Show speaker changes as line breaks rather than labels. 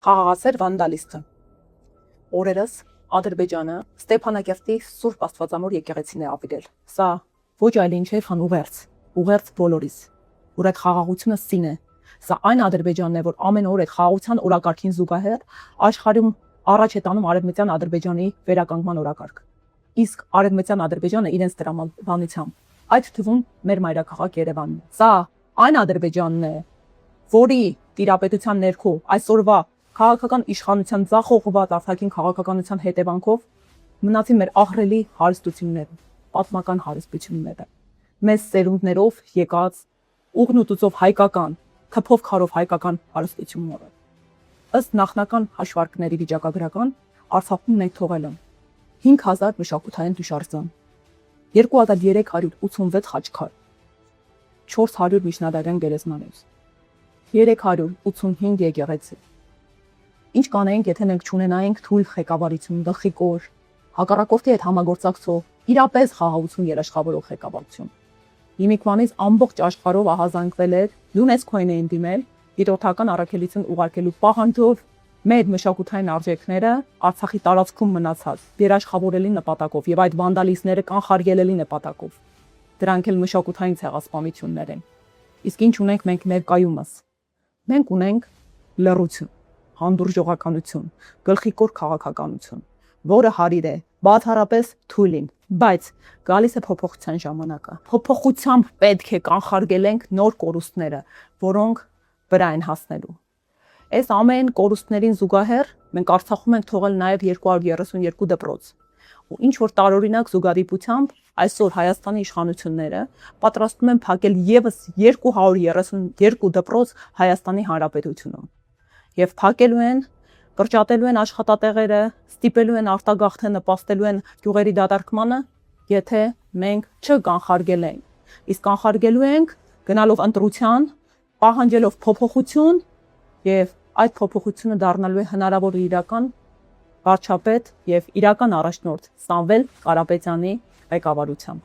Խաղաղասեր վանդալիստը։ Օրերս Ադրբեջանը Ստեփանակերտի Սուրբ Աստվածամոր եկեղեցին է ավիրել։ Սա ոչ այլ ինչ է, քան ուղերձ բոլորիս, որ այդ խաղաղությունը սին է։ Սա այն Ադրբեջանն է, որ ամեն օր այդ խաղաղության օրակարգին զուգահեռ աշխարհում առաջ է տանում Արևմտյան Ադրբեջանի վերականգնման օրակարգ։ Իսկ Արևմտյան Ադրբեջանը իրենց տրամաբանությամբ, այդ թվում մեր մայրաքաղաք Երևանն է։ Սա այն Ադրբեջանն է, որի տիրապետության ներքո այսօրվա քաղաքական իշխանության ձախողված արտաքին քաղաքականության հետևանքով մնացին մեր ահռելի հարստությունները, պատմական հարստությունները, մեզ սերունդներով եկած ուղնուտուծով հայկական, թփով քարով հայկական հարստությունները։ Ըստ նախնական հաշվարկների վիճակագրական Արցախում մենք թողել են 5000 մշակութային հուշարձան, 2386 խաչքար, 400 միջնադարյան գերեզմանոց, 385 եկեղեցի։ Ինչ կանենք, եթե մենք չունենայինք թույլ ղեկավարություն, գլխիկոր, հակառակորդի հետ համագործակցող, իրապես խաղաղություն երաշխավորող ղեկավարություն։ Հիմիկվանից ամբողջ աշխարհով ահազանգվել էր ՅՈՒՆԵՍԿՕ-ին էին դիմել դիտորդական առաքելություն ուղարկելու պահանջով մեր մշակութային արժեքները Արցախի տարածքում մնացած երաշխավորելի նպատակով եւ այդ վանդալիստները կանխարգելելի նպատակով։ Դրանք էլ մշակութային ցեղասպանություններ են։ Իսկ ինչ ունենք մենք ներկայումս։ Մենք ունենք լռություն, հանդուրժողականություն, գլխիկոր քաղաքականություն, որը հարիր է բացառապես թույլին, բայց գալիս է փոփոխության ժամանակը։ Փոփոխությամբ պետք է կանխարգելենք նոր կորուստները, որոնք վրա են հասնելու։ Այս ամեն կորուստներին զուգահեռ մենք Արցախում ենք թողել նաև 232 դպրոց։ Ու ինչ որ տարօրինակ զուգադիպությամբ այսօր Հայաստանի իշխանությունները պատրաստում են փակել եւս 232 դպրոց Հայաստանի Հանրապետությունում։ Եվ փակելու են, կրճատելու են աշխատատեղերը, ստիպելու են արտագաղթե նպաստելու են գյուղերի դատարկմանը, եթե մենք չկանխարգելենք։ Իսկ կանխարգելու ենք գնալով ընտրության, պահանջելով փոփոխություն եւ այդ փոփոխությունը դառնալու է հնարավոր իրական վարչապետ եւ իրական առաջնորդ Սամվել Կարապետյանի ղեկավարությամբ։